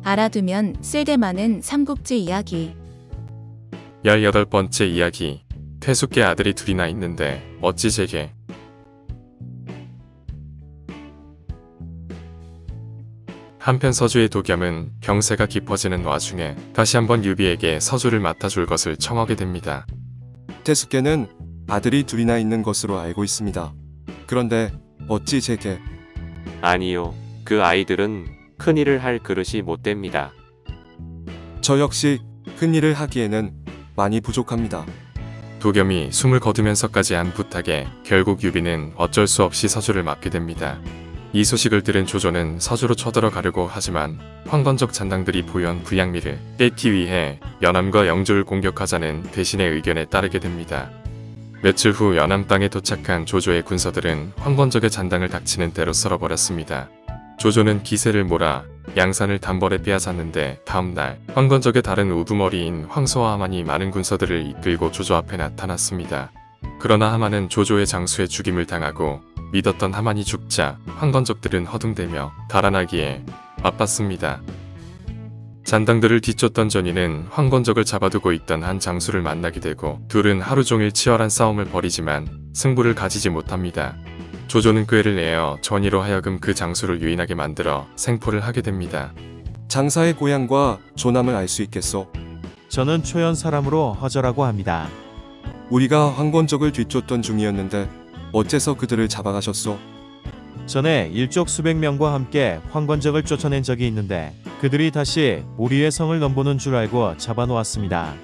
알아두면 쓸데많은 삼국지 이야기. 18번째 이야기. 태숙께 아들이 둘이나 있는데 어찌 제게. 한편 서주의 도겸은 병세가 깊어지는 와중에 다시 한번 유비에게 서주를 맡아줄 것을 청하게 됩니다. 태숙께는 아들이 둘이나 있는 것으로 알고 있습니다. 그런데 어찌 제게. 아니요. 그 아이들은 큰일을 할 그릇이 못 됩니다. 저 역시 큰일을 하기에는 많이 부족합니다. 도겸이 숨을 거두면서까지 한 부탁에 결국 유비는 어쩔 수 없이 서주를 맡게 됩니다. 이 소식을 들은 조조는 서주로 쳐들어가려고 하지만 황건적 잔당들이 보유한 불량미를 뺏기 위해 연암과 영주를 공격하자는 대신의 의견에 따르게 됩니다. 며칠 후 연암 땅에 도착한 조조의 군사들은 황건적의 잔당을 닥치는 대로 썰어버렸습니다. 조조는 기세를 몰아 양산을 단번에 빼앗았는데 다음날 황건적의 다른 우두머리인 황소와 하만이 많은 군사들을 이끌고 조조 앞에 나타났습니다. 그러나 하만은 조조의 장수에 죽임을 당하고 믿었던 하만이 죽자 황건적들은 허둥대며 달아나기에 바빴습니다. 잔당들을 뒤쫓던 전이는 황건적을 잡아두고 있던 한 장수를 만나게 되고 둘은 하루 종일 치열한 싸움을 벌이지만 승부를 가지지 못합니다. 조조는 꾀를 내어 전이로 하여금 그 장수를 유인하게 만들어 생포를 하게 됩니다. 장사의 고향과 조남을 알 수 있겠소? 저는 초연 사람으로 허저라고 합니다. 우리가 황건적을 뒤쫓던 중이었는데 어째서 그들을 잡아가셨소? 전에 일족 수백 명과 함께 황건적을 쫓아낸 적이 있는데 그들이 다시 우리의 성을 넘보는 줄 알고 잡아놓았습니다.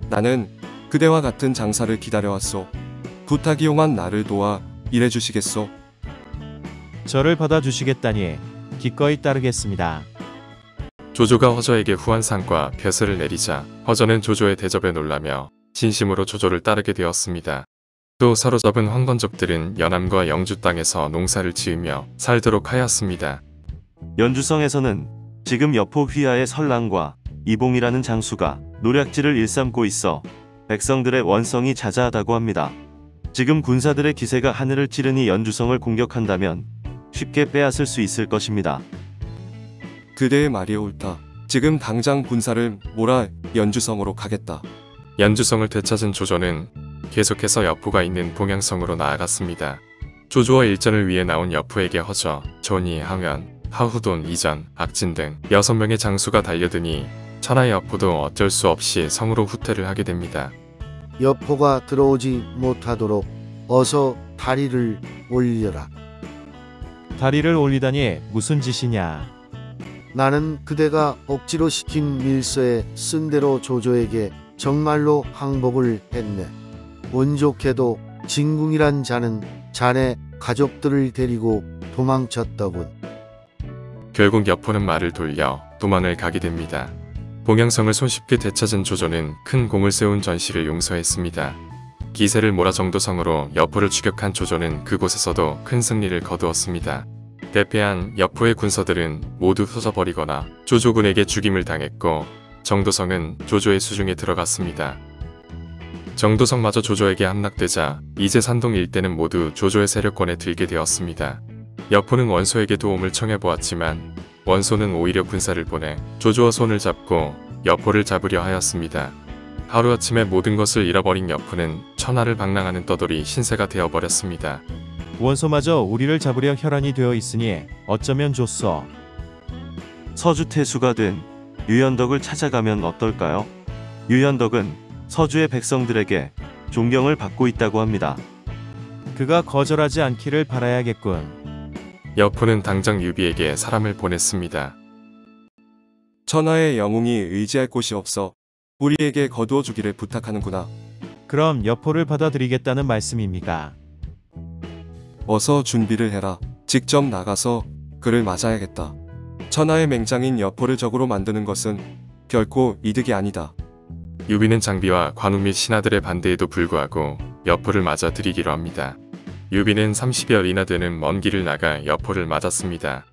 나는 그대와 같은 장사를 기다려왔소. 부탁이용한 나를 도와 일해주시겠소? 저를 받아주시겠다니 기꺼이 따르겠습니다. 조조가 허저에게 후한상과 벼슬을 내리자 허저는 조조의 대접에 놀라며 진심으로 조조를 따르게 되었습니다. 또 사로잡은 황건적들은 연암과 영주 땅에서 농사를 지으며 살도록 하였습니다. 연주성에서는 지금 여포 휘하의 설랑과 이봉이라는 장수가 노략질을 일삼고 있어 백성들의 원성이 자자하다고 합니다. 지금 군사들의 기세가 하늘을 찌르니 연주성을 공격한다면 쉽게 빼앗을 수 있을 것입니다. 그대의 말이 옳다. 지금 당장 군사를 몰아 연주성으로 가겠다. 연주성을 되찾은 조조는 계속해서 여포가 있는 봉양성으로 나아갔습니다. 조조와 일전을 위해 나온 여포에게 허저, 전이, 항현, 하후돈, 이전, 악진 등 6명의 장수가 달려드니 천하의 여포도 어쩔 수 없이 성으로 후퇴를 하게 됩니다. 여포가 들어오지 못하도록 어서 다리를 올려라. 다리를 올리다니 무슨 짓이냐. 나는 그대가 억지로 시킨 밀서에 쓴 대로 조조에게 정말로 항복을 했네. 운 좋게도 진궁이란 자는 자네 가족들을 데리고 도망쳤더군. 결국 여포는 말을 돌려 도망을 가게 됩니다. 봉양성을 손쉽게 되찾은 조조는 큰 공을 세운 전시를 용서했습니다. 기세를 몰아 정도성으로 여포를 추격한 조조는 그곳에서도 큰 승리를 거두었습니다. 대패한 여포의 군사들은 모두 흩어버리거나 조조군에게 죽임을 당했고 정도성은 조조의 수중에 들어갔습니다. 정도성마저 조조에게 함락되자 이제 산동 일대는 모두 조조의 세력권에 들게 되었습니다. 여포는 원소에게 도움을 청해보았지만 원소는 오히려 군사를 보내 조조와 손을 잡고 여포를 잡으려 하였습니다. 하루아침에 모든 것을 잃어버린 여포는 천하를 방랑하는 떠돌이 신세가 되어버렸습니다. 원소마저 우리를 잡으려 혈안이 되어 있으니 어쩌면 좋소. 서주태수가 된 유연덕을 찾아가면 어떨까요? 유연덕은 서주의 백성들에게 존경을 받고 있다고 합니다. 그가 거절하지 않기를 바라야겠군. 여포는 당장 유비에게 사람을 보냈습니다. 천하의 영웅이 의지할 곳이 없어 우리에게 거두어 주기를 부탁하는구나. 그럼 여포를 받아들이겠다는 말씀입니까? 어서 준비를 해라. 직접 나가서 그를 맞아야겠다. 천하의 맹장인 여포를 적으로 만드는 것은 결코 이득이 아니다. 유비는 장비와 관우 및 신하들의 반대에도 불구하고 여포를 맞아 들이기로 합니다. 유비는 30여리나 되는 먼 길을 나가 여포를 맞았습니다.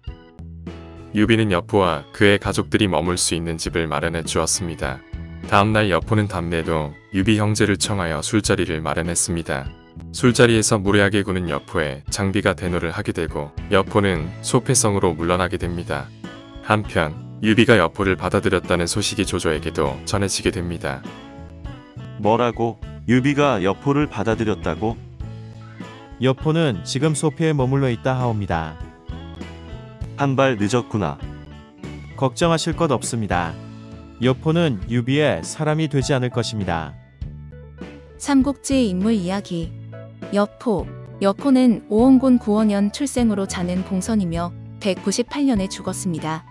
유비는 여포와 그의 가족들이 머물 수 있는 집을 마련해 주었습니다. 다음날 여포는 답례로 유비 형제를 청하여 술자리를 마련했습니다. 술자리에서 무례하게 구는 여포에 장비가 대노를 하게 되고 여포는 소패성으로 물러나게 됩니다. 한편 유비가 여포를 받아들였다는 소식이 조조에게도 전해지게 됩니다. 뭐라고? 유비가 여포를 받아들였다고? 여포는 지금 소피에 머물러 있다 하옵니다. 한 발 늦었구나. 걱정하실 것 없습니다. 여포는 유비의 사람이 되지 않을 것입니다. 삼국지 인물 이야기. 여포. 여포는 오원곤 9원년 출생으로 자는 봉선이며 198년에 죽었습니다.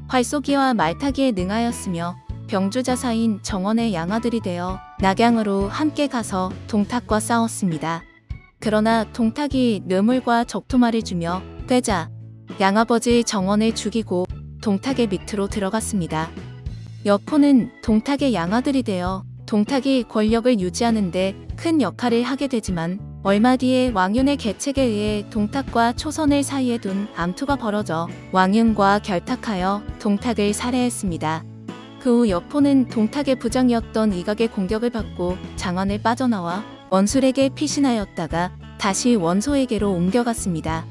활쏘기와 말타기에 능하였으며 병주자사인 정원의 양아들이 되어 낙양으로 함께 가서 동탁과 싸웠습니다. 그러나 동탁이 뇌물과 적토마를 주며 되자 양아버지 정원을 죽이고 동탁의 밑으로 들어갔습니다. 여포는 동탁의 양아들이 되어 동탁이 권력을 유지하는데 큰 역할을 하게 되지만 얼마 뒤에 왕윤의 계책에 의해 동탁과 초선을 사이에 둔 암투가 벌어져 왕윤과 결탁하여 동탁을 살해했습니다. 그 후 여포는 동탁의 부장이었던 이각의 공격을 받고 장안을 빠져나와 원술에게 피신하였다가 다시 원소에게로 옮겨갔습니다.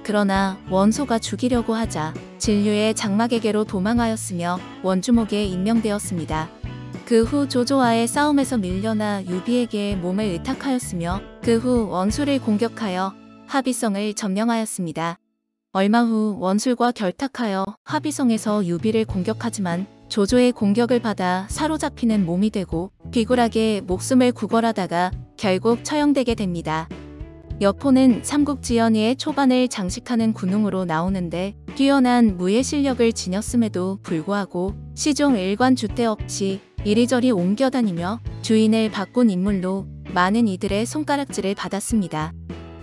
그러나 원소가 죽이려고 하자 진류의 장막에게로 도망하였으며 원주목에 임명되었습니다. 그 후 조조와의 싸움에서 밀려나 유비에게 몸을 의탁하였으며 그 후 원술을 공격하여 합의성을 점령하였습니다. 얼마 후 원술과 결탁하여 합의성에서 유비를 공격하지만 조조의 공격을 받아 사로잡히는 몸이 되고 비굴하게 목숨을 구걸하다가 결국 처형되게 됩니다. 여포는 삼국지연의의 초반을 장식하는 군웅으로 나오는데 뛰어난 무예 실력을 지녔음에도 불구하고 시종 일관 주대 없이 이리저리 옮겨다니며 주인을 바꾼 인물로 많은 이들의 손가락질을 받았습니다.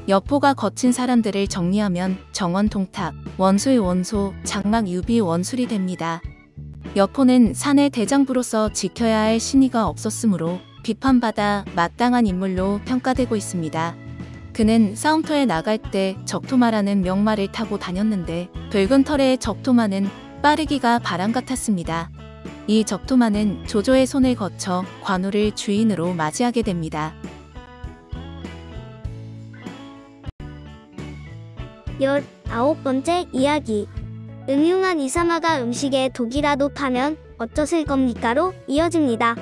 여포가 거친 사람들을 정리하면 정원 동탁, 원술 원소, 장막 유비 원술이 됩니다. 여포는 산의 대장부로서 지켜야 할 신의가 없었으므로 비판받아 마땅한 인물로 평가되고 있습니다. 그는 싸움터에 나갈 때 적토마라는 명마를 타고 다녔는데 붉은 털의 적토마는 빠르기가 바람 같았습니다. 이 적토마는 조조의 손을 거쳐 관우를 주인으로 맞이하게 됩니다. 19번째 이야기. 음흉한 이사마가 음식에 독이라도 파면 어쩌실 겁니까로 이어집니다.